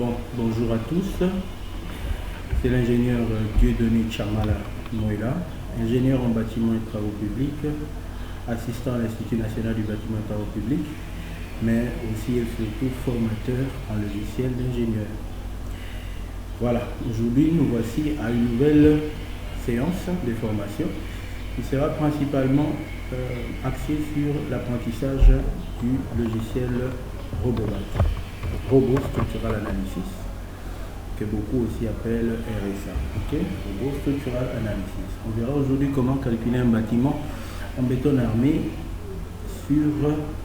Bon, bonjour à tous. C'est l'ingénieur Dieudonné Chamala Moïla, ingénieur en bâtiment et travaux publics, assistant à l'Institut national du bâtiment et travaux publics, mais aussi et surtout formateur en logiciel d'ingénieur. Voilà, aujourd'hui nous voici à une nouvelle séance de formation qui sera principalement axée sur l'apprentissage du logiciel RoboBAT, Robot Structural Analysis, que beaucoup aussi appellent RSA. Robot Structural Analysis. On verra aujourd'hui comment calculer un bâtiment en béton armé sur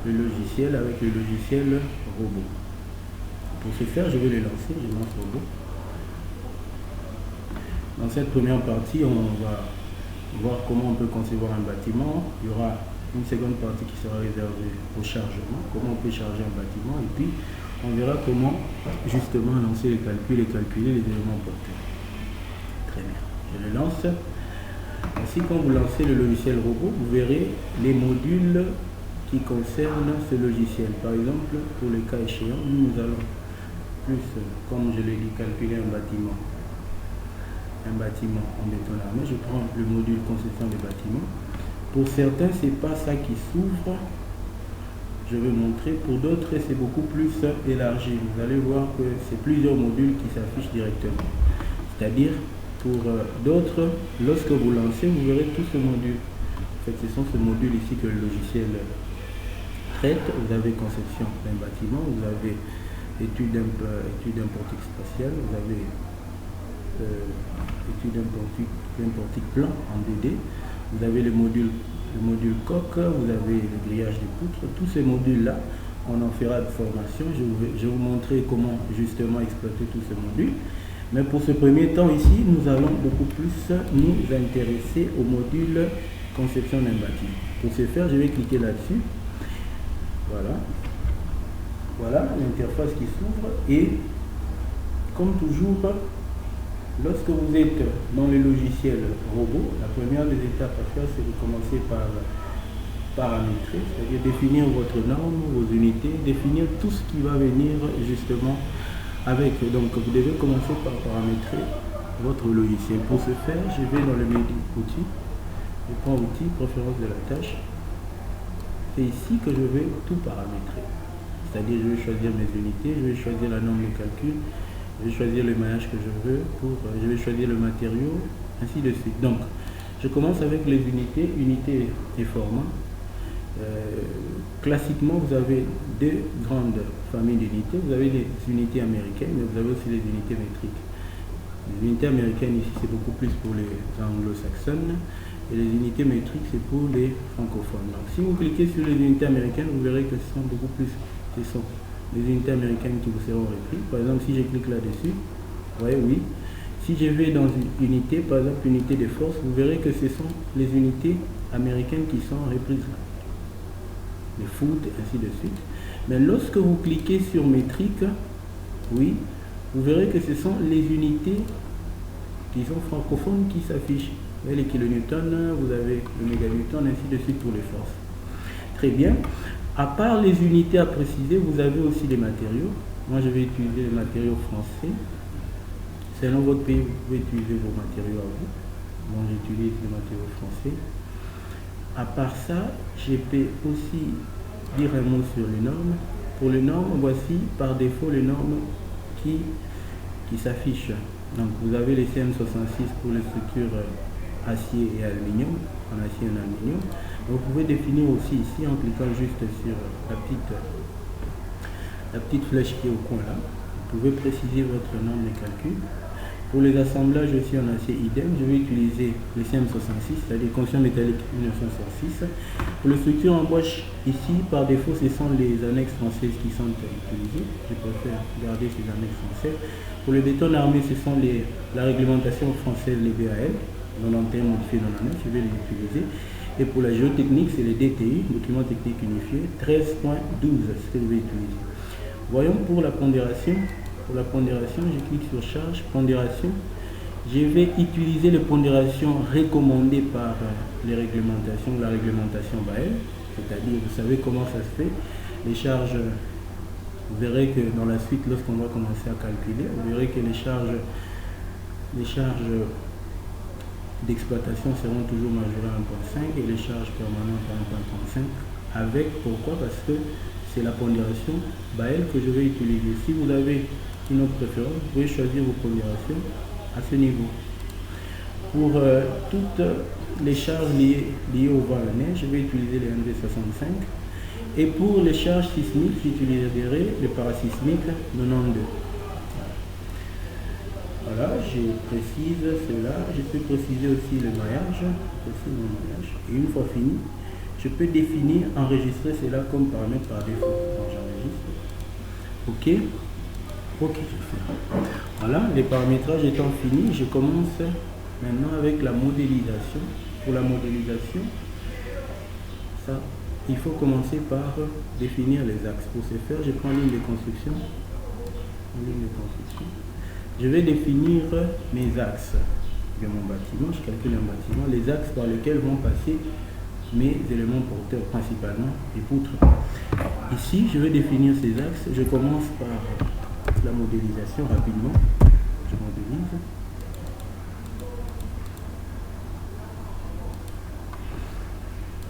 le logiciel avec le logiciel Robot. Pour ce faire, je vais le lancer. Je lance Robot. Dans cette première partie, on va voir comment on peut concevoir un bâtiment. Il y aura une seconde partie qui sera réservée au chargement, comment on peut charger un bâtiment, et puis on verra comment justement lancer les calculs et calculer les éléments porteurs. Très bien, je le lance. Ainsi, quand vous lancez le logiciel Robot, vous verrez les modules qui concernent ce logiciel. Par exemple, pour le cas échéant, nous allons plus, comme je l'ai dit, calculer un bâtiment en béton armé. Je prends le module conception des bâtiments. Pour certains, c'est pas ça qui s'ouvre. Je vais montrer. Pour d'autres, c'est beaucoup plus élargi. Vous allez voir que c'est plusieurs modules qui s'affichent directement. C'est-à-dire, pour d'autres, lorsque vous lancez, vous verrez tout ce module. En fait, ce sont ces modules ici que le logiciel traite. Vous avez conception d'un bâtiment, vous avez étude d'un portique spatial, vous avez étude d'un portique plan en 2D. Vous avez le module coque, vous avez le grillage des poutres. Tous ces modules-là, on en fera de formation. Je vais vous montrer comment justement exploiter tous ces modules. Mais pour ce premier temps ici, nous allons beaucoup plus nous intéresser au module conception d'un bâtiment. Pour ce faire, je vais cliquer là-dessus. Voilà l'interface qui s'ouvre. Et comme toujours, lorsque vous êtes dans le logiciel Robot, la première des étapes à faire, c'est de commencer par paramétrer, c'est-à-dire définir votre norme, vos unités, définir tout ce qui va venir justement avec. Donc vous devez commencer par paramétrer votre logiciel. Pour ce faire, je vais dans le menu outils, je prends outils, préférence de la tâche. C'est ici que je vais tout paramétrer. C'est-à-dire je vais choisir mes unités, je vais choisir la norme de calcul, je vais choisir le maillage que je veux, je vais choisir le matériau, ainsi de suite. Donc, je commence avec les unités et formats. Classiquement, vous avez deux grandes familles d'unités. Vous avez les unités américaines, mais vous avez aussi les unités métriques. Les unités américaines, ici, c'est beaucoup plus pour les anglo-saxonnes, et les unités métriques, c'est pour les francophones. Donc, si vous cliquez sur les unités américaines, vous verrez que ce sont beaucoup plus... les unités américaines qui vous seront reprises. Par exemple, si je clique là-dessus, vous voyez, oui. Si je vais dans une unité, par exemple, unité de force, vous verrez que ce sont les unités américaines qui sont reprises là. Les foot, ainsi de suite. Mais lorsque vous cliquez sur métrique, oui, vous verrez que ce sont les unités qui sont francophones qui s'affichent. Vous voyez les kilonewtons, vous avez le méganewton, ainsi de suite pour les forces. Très bien. À part les unités à préciser, vous avez aussi les matériaux. Moi, je vais utiliser les matériaux français. Selon votre pays, vous pouvez utiliser vos matériaux à vous. Moi, j'utilise les matériaux français. À part ça, je peux aussi dire un mot sur les normes. Pour les normes, voici par défaut les normes qui s'affichent. Donc, vous avez les CM66 pour les structures acier et aluminium, en acier et en aluminium. Vous pouvez définir aussi ici en cliquant juste sur la petite flèche qui est au coin là. Vous pouvez préciser votre norme de calcul. Pour les assemblages aussi en acier idem, je vais utiliser les CM66, c'est-à-dire construction métallique 1906. Pour les structures en bois, ici par défaut ce sont les annexes françaises qui sont utilisées. Je préfère garder ces annexes françaises. Pour le béton armé, ce sont la réglementation française, les BAL, 91 modifié 99, je vais les utiliser. Et pour la géotechnique, c'est les DTI, document technique unifié, 13.12, ce que je vais utiliser. Voyons pour la pondération. Pour la pondération, je clique sur charge, pondération. Je vais utiliser les pondérations recommandées par les réglementations, la réglementation BAL, c'est-à-dire, vous savez comment ça se fait. Les charges Vous verrez que dans la suite, lorsqu'on va commencer à calculer, vous verrez que les charges d'exploitation seront toujours majorées à 1,5 et les charges permanentes à 1,35. Avec, pourquoi? Parce que c'est la pondération Bael que je vais utiliser. Si vous avez une autre préférence, vous pouvez choisir vos pondérations à ce niveau. Pour toutes les charges liées au vent et à la neige, je vais utiliser les MV65. Et pour les charges sismiques, j'utiliserai le parasismique 92. Voilà, je précise cela. Je peux préciser aussi le maillage. Et une fois fini, je peux définir, enregistrer cela comme paramètre par défaut. Donc j'enregistre. Ok, je fais. Voilà, les paramétrages étant finis, je commence maintenant avec la modélisation. Pour la modélisation, il faut commencer par définir les axes. Pour ce faire, je prends ligne de construction. Je vais définir mes axes de mon bâtiment. Je calcule un bâtiment, les axes par lesquels vont passer mes éléments porteurs, principalement les poutres. Ici, je vais définir ces axes. Je commence par la modélisation rapidement. Je modélise.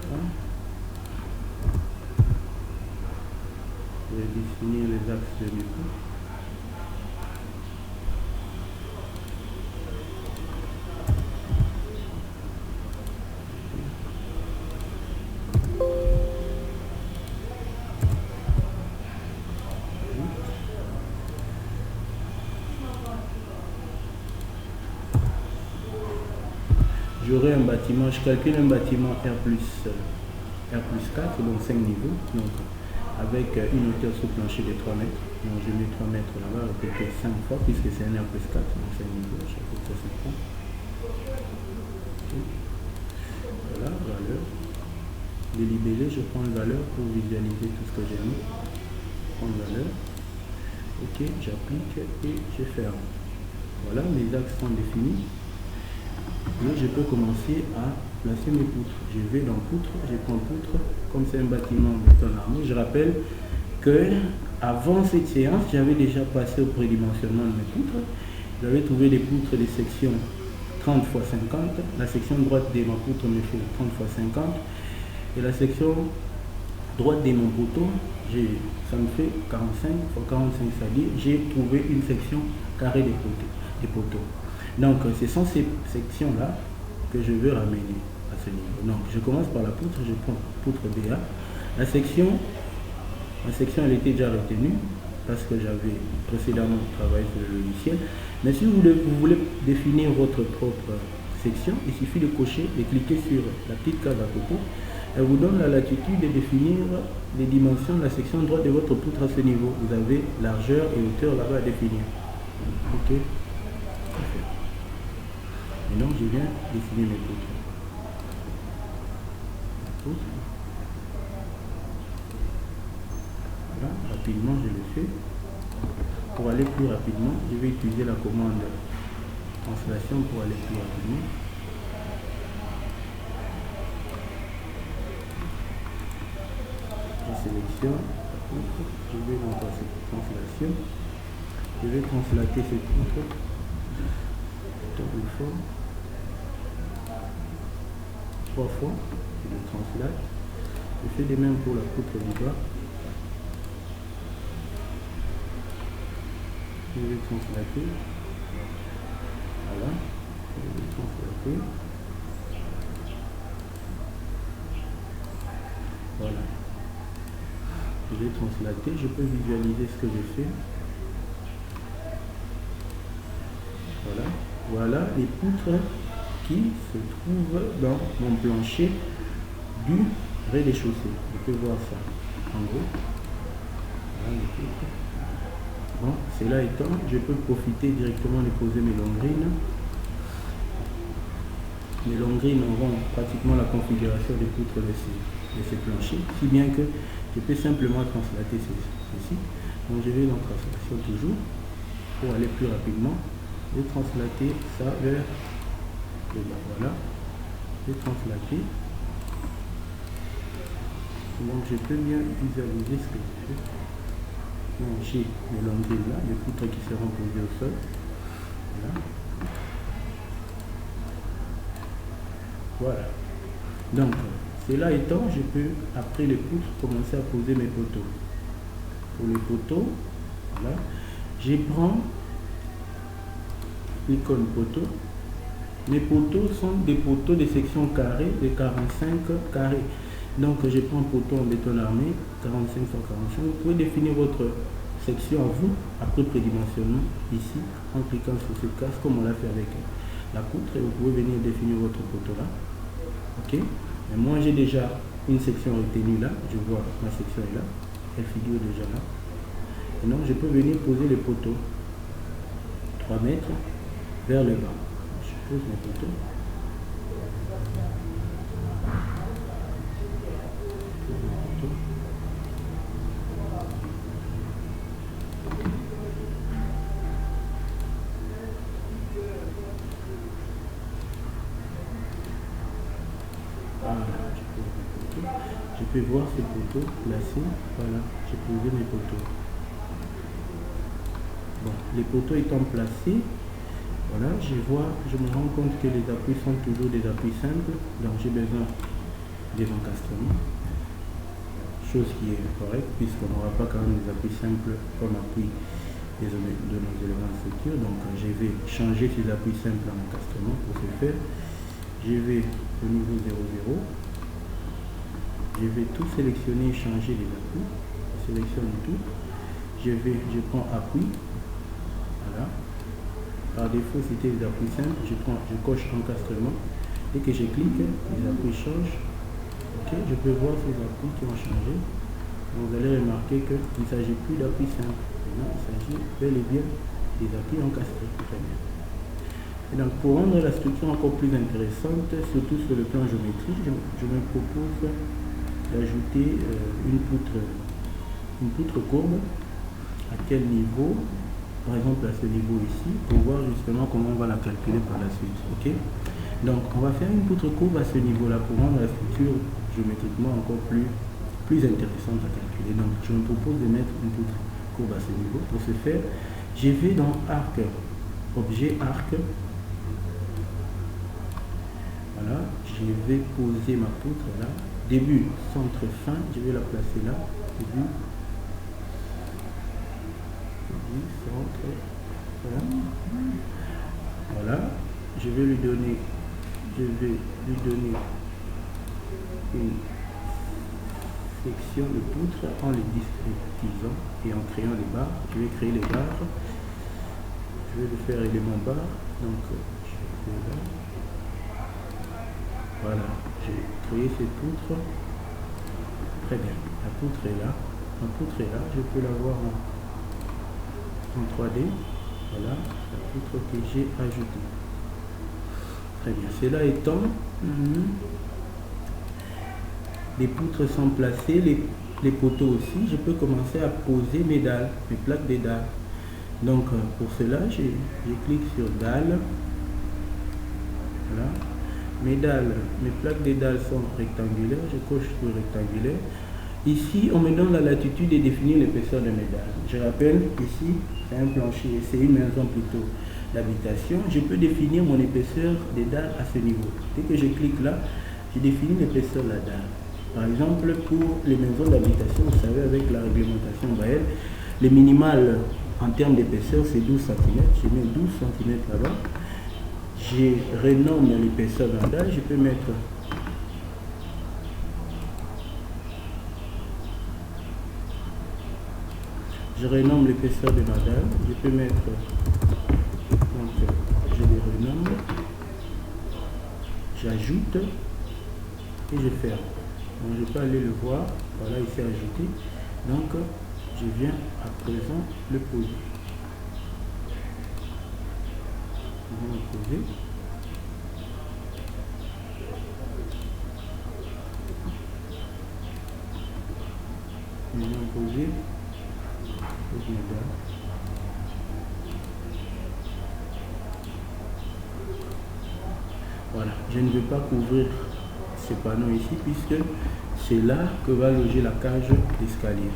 Voilà. Je vais définir les axes de mes poutres. J'aurai un bâtiment, je calcule un bâtiment R+4, donc 5 niveaux, donc avec une hauteur sous plancher de 3 mètres. Donc je mets 3 mètres là-bas, répété 5 fois, puisque c'est un R+4, donc 5 niveaux, chaque fois 5 fois. Okay. Voilà, valeur. Les libellés, je prends une valeur pour visualiser tout ce que j'ai mis. Je prends une valeur. Ok, j'applique et je ferme. Voilà, mes axes sont définis. Et je peux commencer à placer mes poutres. Je vais dans poutre, je prends poutre, comme c'est un bâtiment en béton armé. Je rappelle que avant cette séance, j'avais déjà passé au prédimensionnement de mes poutres. J'avais trouvé des poutres de section 30 x 50. La section droite de ma poutre me fait 30 x 50. Et la section droite de mon poteau, ça me fait 45 x 45, c'est-à-dire j'ai trouvé une section carrée des poteaux. Donc, ce sont ces sections-là que je veux ramener à ce niveau. Donc, je commence par la poutre, je prends poutre BA. La section, elle était déjà retenue parce que j'avais précédemment travaillé sur le logiciel. Mais si vous voulez définir votre propre section, il suffit de cocher, de cliquer sur la petite case à côté. Elle vous donne la latitude de définir les dimensions de la section droite de votre poutre à ce niveau. Vous avez largeur et hauteur là-bas à définir. Ok. Maintenant, je viens dessiner mes poutres. Voilà, rapidement, je le fais. Pour aller plus rapidement, je vais utiliser la commande translation pour aller plus rapidement. Je sélectionne la poutre, je vais dans cette translation. Je vais translater cette poutre. Une fois, 3 fois, je le translate. Je fais de même pour la poutre du bas. Je vais translater. Voilà, je vais translater. Voilà. Je vais translater, je peux visualiser ce que je fais. Voilà. Voilà les poutres qui se trouvent dans mon plancher du rez-de-chaussée. Vous pouvez voir ça en gros. Voilà les poutres. Bon, cela étant, je peux profiter directement de poser mes longrines. Mes longrines auront pratiquement la configuration des poutres de ces planchers, si bien que je peux simplement translater ceci. Donc je vais dans translation toujours pour aller plus rapidement. Je vais translater ça vers le bas. Voilà. Je vais translater. Donc je peux bien visualiser ce que je fais. j'ai les longueurs là, les poutres qui seront posées au sol. Voilà. Donc, cela étant, je peux, après les poutres, commencer à poser mes poteaux. Pour les poteaux, voilà, je prends l'icône poteau. Mes poteaux sont des poteaux de section carrée de 45 carrés. Donc, je prends un poteau en béton armé, 45 sur 45. Vous pouvez définir votre section à vous, après prédimensionnement, ici, en cliquant sur cette case, comme on l'a fait avec la poutre, et vous pouvez venir définir votre poteau là. Ok. Mais moi, j'ai déjà une section retenue là. Je vois ma section est là. Elle figure déjà là. Et donc, je peux venir poser les poteaux 3 mètres vers le bas. Je pose mes poteaux. Je peux voir ces poteaux placés. Voilà, j'ai posé mes poteaux. Bon, les poteaux étant placés, voilà, je me rends compte que les appuis sont toujours des appuis simples, donc j'ai besoin des encastrements, chose qui est correcte puisqu'on n'aura pas quand même des appuis simples comme appui de nos éléments de structure. Donc je vais changer ces appuis simples en encastrement. Pour ce faire, je vais au niveau 00, je vais tout sélectionner et changer les appuis. Je sélectionne tout, je prends appui, voilà. Par défaut c'était les appuis simples, je coche encastrement. Dès que je clique, les appuis changent. Ok, je peux voir ces appuis qui ont changé. Vous allez remarquer qu'il ne s'agit plus d'appuis simples. Maintenant, il s'agit bel et bien des appuis encastrés. Très bien. Et donc, pour rendre la structure encore plus intéressante, surtout sur le plan géométrique, je me propose d'ajouter une poutre courbe. À quel niveau? Par exemple à ce niveau ici, pour voir justement comment on va la calculer par la suite. Ok. Donc on va faire une poutre courbe à ce niveau là pour rendre la structure géométriquement encore plus intéressante à calculer. Donc je me propose de mettre une poutre courbe à ce niveau. Pour ce faire, je vais dans arc, objet arc. Voilà, je vais poser ma poutre là. Début, centre, fin, je vais la placer là. Début, centre, voilà. Je vais lui donner une section de poutre en les discrétisant et en créant les barres. Je vais créer les barres. Je vais le faire élément barre. Donc je fais là. Voilà, j'ai créé ces poutres. Très bien, la poutre est là. La poutre est là, je peux la voir en 3D. Voilà, la poutre que j'ai ajoutée. Très bien, cela étant, les poutres sont placées, les poteaux aussi, je peux commencer à poser mes dalles, mes plaques des dalles. Donc pour cela, je clique sur dalles. Voilà. Mes plaques des dalles sont rectangulaires, je coche sur rectangulaire. Ici, on me donne la latitude de définir l'épaisseur de mes dalles. Je rappelle, ici, c'est un plancher, c'est une maison plutôt d'habitation. Je peux définir mon épaisseur des dalles à ce niveau. Dès que je clique là, je définis l'épaisseur de la dalle. Par exemple, pour les maisons d'habitation, vous savez, avec la réglementation Bael, les minimales en termes d'épaisseur, c'est 12 cm. Je mets 12 cm là-bas. Je renomme l'épaisseur de la dalle. Je peux mettre l'épaisseur de ma dalle. Je peux mettre, donc je les renomme, j'ajoute et je ferme. Donc je peux aller le voir. Voilà, ici ajouté. Donc je viens à présent le poser. Je vais le poser. Je vais le poser. Voilà, je ne vais pas couvrir ce panneau ici puisque c'est là que va loger la cage d'escalier.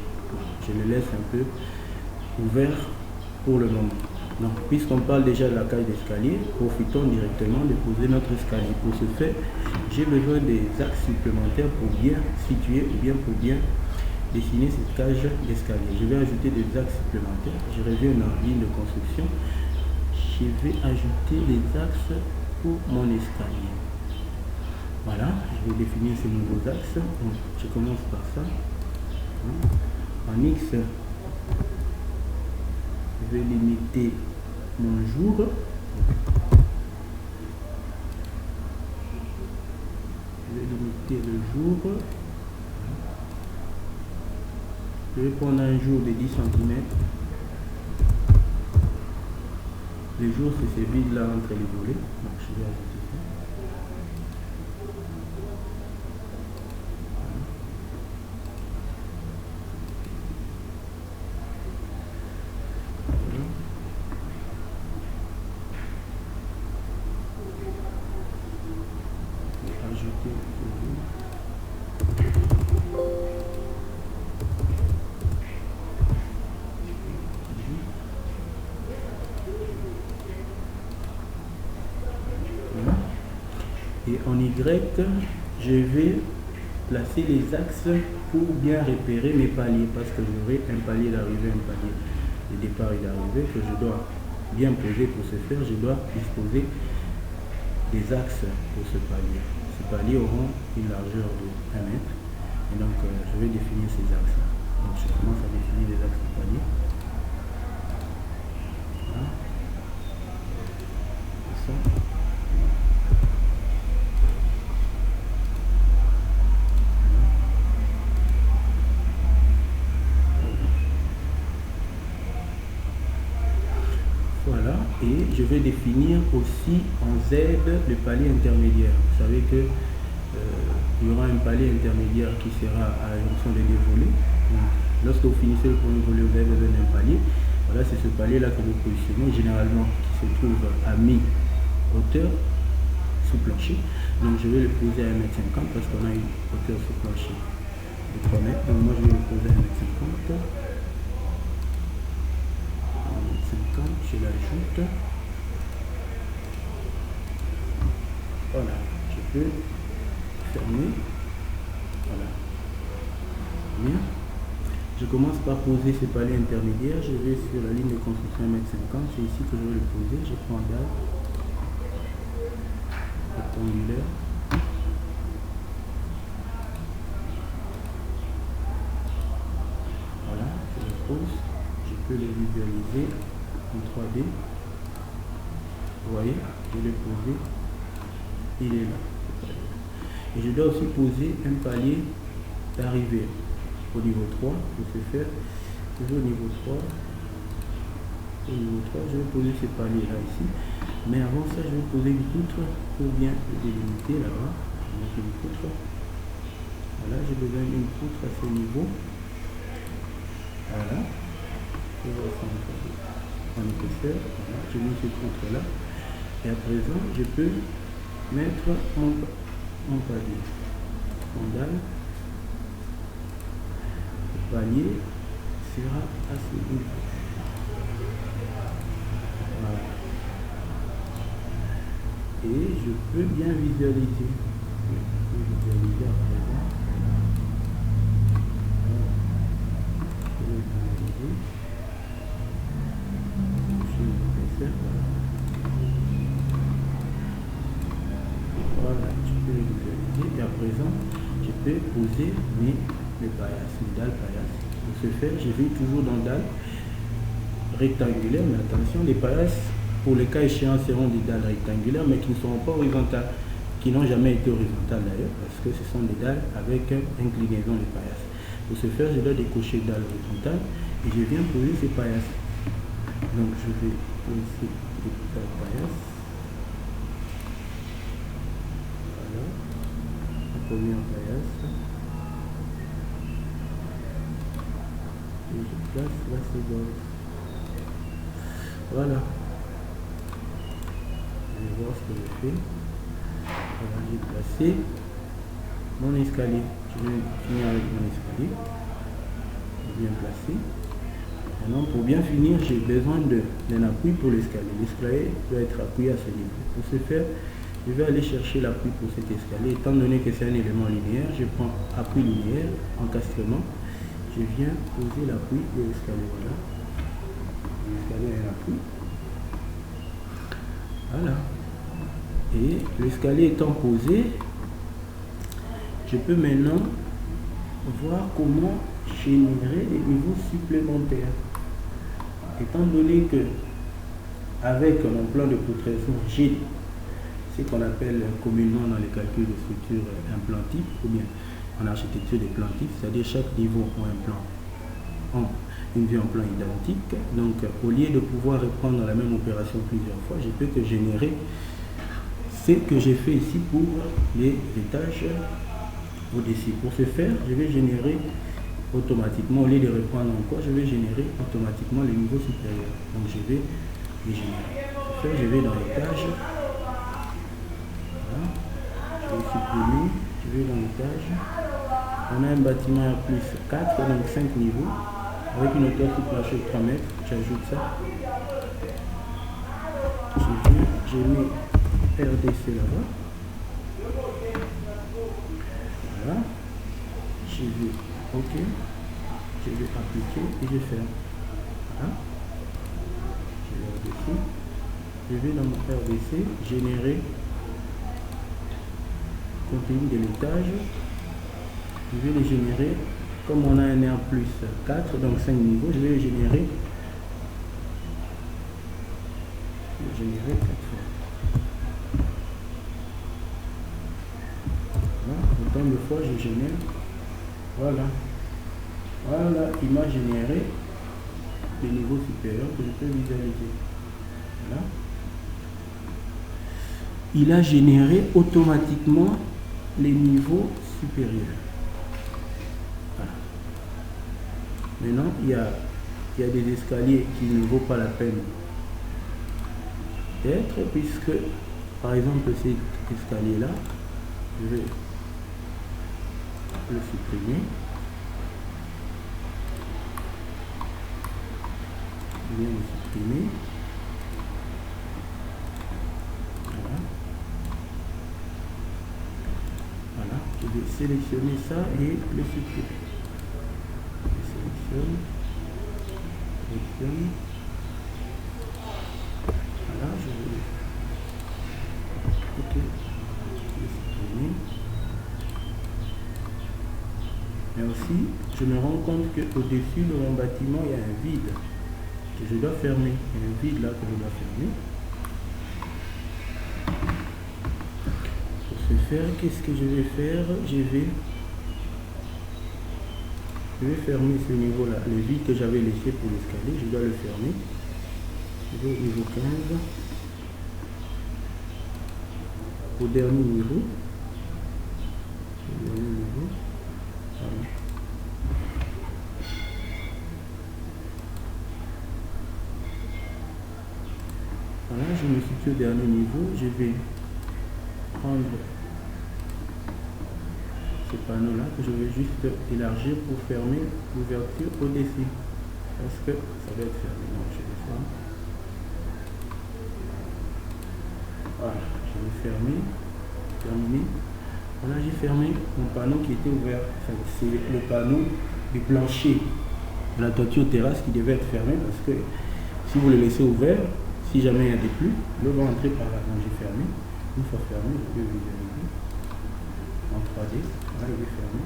Je le laisse un peu ouvert pour le moment. Donc, puisqu'on parle déjà de la cage d'escalier, profitons directement de poser notre escalier. Pour ce faire, j'ai besoin des axes supplémentaires pour bien situer ou bien pour bien dessiner cette cage d'escalier. Je vais ajouter des axes supplémentaires. Je reviens en ligne de construction. Je vais ajouter les axes pour mon escalier. Voilà, je vais définir ces nouveaux axes. Donc, je commence par ça. En X, je vais limiter mon jour. Je vais limiter le jour. Je vais prendre un jour de 10 cm. Le jour, c'est ce vide là entre les volets. Donc, je vais ajouter ça. Et en Y, je vais placer les axes pour bien repérer mes paliers, parce que j'aurai un palier d'arrivée, un palier de départ et d'arrivée que je dois bien poser. Pour ce faire, je dois disposer des axes pour ce palier. Ces paliers auront une largeur de 1 mètre. Et donc, je vais définir ces axes. Donc, je commence à définir les axes du palier. Voilà. Ça. Voilà, et je vais définir aussi en Z le palier intermédiaire. Vous savez que il y aura un palier intermédiaire qui sera à la jonction des deux volets. Lorsque vous finissez le premier volet, vous avez besoin d'un palier. Voilà, c'est ce palier là que vous positionnez généralement, qui se trouve à mi-hauteur sous plancher. Donc je vais le poser à 1,50 m parce qu'on a une hauteur sous plancher de 3 mètres. Donc moi je vais le poser à 1,50 m. Je l'ajoute. Voilà, je peux fermer. Voilà. Bien. Je commence par poser ce palier intermédiaire. Je vais sur la ligne de construction 1,50 m. C'est ici que je vais le poser. Je prends un dalle rectangulaire. Voilà, je le pose. Je peux le visualiser en 3D. Vous voyez, je l'ai posé, il est là. Et je dois aussi poser un palier d'arrivée au niveau 3. Pour ce faire, toujours au niveau 3. Au niveau 3, je vais poser ce palier là ici. Mais avant ça, je vais poser une poutre pour bien le délimiter là-bas. Je vais mettre une poutre. Voilà, j'ai besoin d'une poutre à ce niveau. Voilà. Je vais reprendre en épaisseur. Voilà, je mets cette poutre là. Et à présent, je peux mettre mon palier. Mon dalle. Le palier sera à ce niveau. Voilà. Et je peux bien visualiser. Je peux visualiser à présent. Voilà. Je vais visualiser. Voilà, je peux le visualiser et à présent je peux poser mes paillasses, mes dalles paillasses. Pour ce faire, je vais toujours dans dalle rectangulaire, mais attention, les paillasses pour le cas échéant seront des dalles rectangulaires mais qui ne seront pas horizontales, qui n'ont jamais été horizontales d'ailleurs, parce que ce sont des dalles avec inclinaison de paillasses. Pour ce faire, je dois décocher dalle horizontale et je viens poser ces paillasses. Donc je vais poser des dalles paillasses. Voilà, la première paillasse. Et je place la seconde. Voilà. Je vais voir ce que je fais. Voilà, j'ai placé mon escalier. Je vais finir avec mon escalier. Bien placé. Maintenant, pour bien finir, j'ai besoin d'un appui pour l'escalier. L'escalier doit être appuyé à ce niveau. Pour ce faire, je vais aller chercher l'appui pour cet escalier. Étant donné que c'est un élément linéaire, je prends appui linéaire, encastrement. Je viens poser l'appui de l'escalier. Voilà. L'escalier a un appui. Voilà. Et l'escalier étant posé, je peux maintenant voir comment générer des niveaux supplémentaires. Étant donné que avec mon plan de protraction, j'ai ce qu'on appelle communément dans les calculs de structure implantive ou bien en architecture des plantifs, c'est-à-dire chaque niveau a un plan, une vue en plan identique. Donc au lieu de pouvoir reprendre la même opération plusieurs fois, je peux que générer ce que j'ai fait ici pour les étages au-dessus. Pour ce faire, je vais générer automatiquement, au lieu de reprendre encore, je vais générer automatiquement les niveaux supérieurs. Donc je vais les générer. Pour ce faire, je vais dans l'étage. Voilà. Je vais supprimer, je vais dans l'étage. On a un bâtiment à plus 4, donc 5 niveaux, avec une hauteur sous plancher de 3 mètres. J'ajoute ça. Je mets RDC là-bas. Voilà. Je vais OK. Je vais appliquer et je ferme. Voilà. Je vais RDC. Je vais dans mon RDC générer contenu de l'étage. Je vais les générer comme on a un R plus 4, donc 5 niveaux. Je vais les générer 4 fois. Autant de fois je génère. Voilà. Voilà, il m'a généré les niveaux supérieurs que je peux visualiser. Voilà. Il a généré automatiquement les niveaux supérieurs. Voilà. Maintenant, il y a des escaliers qui ne vaut pas la peine d'être, puisque par exemple cet escalier là, je vais le supprimer. Je viens le supprimer. Voilà. Voilà. Je vais sélectionner ça et le supprimer. Je sélectionne. Voilà, je vais OK. Je vais supprimer. Mais aussi, je me rends compte qu'au-dessus de mon bâtiment, il y a un vide que je dois fermer. Il y a un vide là que je dois fermer. Pour ce faire, qu'est-ce que je vais faire? Je vais fermer ce niveau-là. Le vide que j'avais laissé pour l'escalier, je dois le fermer. Je vais au niveau 15. Au dernier niveau. Voilà, je me situe au dernier niveau. Je vais prendre ce panneau là que je vais juste élargir pour fermer l'ouverture au-dessus. Parce que ça va être fermé. Donc je vais fermer. Voilà, je vais fermer. Terminé. Voilà, j'ai fermé mon panneau qui était ouvert. Enfin, c'est le panneau du plancher de la toiture terrasse qui devait être fermé parce que si vous le laissez ouvert, si jamais il y a des pluies, l'eau va entrer par là. Donc j'ai fermé. Une fois fermé, je peux visualiser en 3D. Voilà, il est fermé.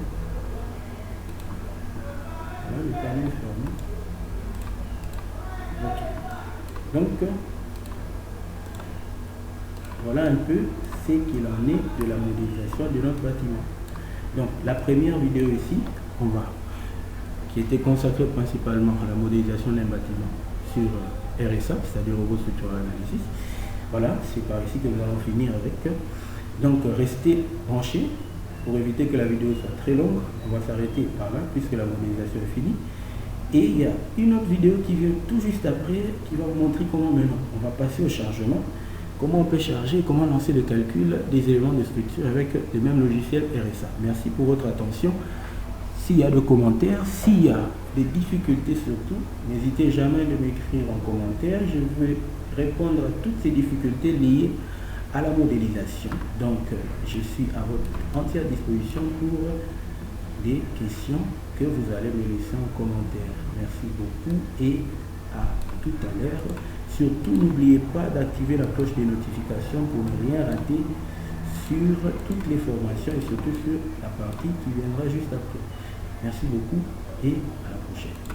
Voilà, le panneau est fermé. Ok. Donc, voilà un peu ce qu'il en est de la modélisation de notre bâtiment. Donc la première vidéo ici, qui était consacrée principalement à la modélisation d'un bâtiment sur RSA, c'est-à-dire Robot Structural Analysis. Voilà, c'est par ici que nous allons finir avec. Donc restez branchés pour éviter que la vidéo soit très longue. On va s'arrêter par là puisque la modélisation est finie. Et il y a une autre vidéo qui vient tout juste après qui va vous montrer comment maintenant on va passer au chargement. Comment on peut charger et comment lancer le calcul des éléments de structure avec le même logiciel RSA. Merci pour votre attention. s'il y a des commentaires, s'il y a des difficultés surtout, n'hésitez jamais de m'écrire en commentaire. Je vais répondre à toutes ces difficultés liées à la modélisation. Donc, je suis à votre entière disposition pour des questions que vous allez me laisser en commentaire. Merci beaucoup et à tout à l'heure. Surtout, n'oubliez pas d'activer la cloche des notifications pour ne rien rater sur toutes les formations et surtout sur la partie qui viendra juste après. Merci beaucoup et à la prochaine.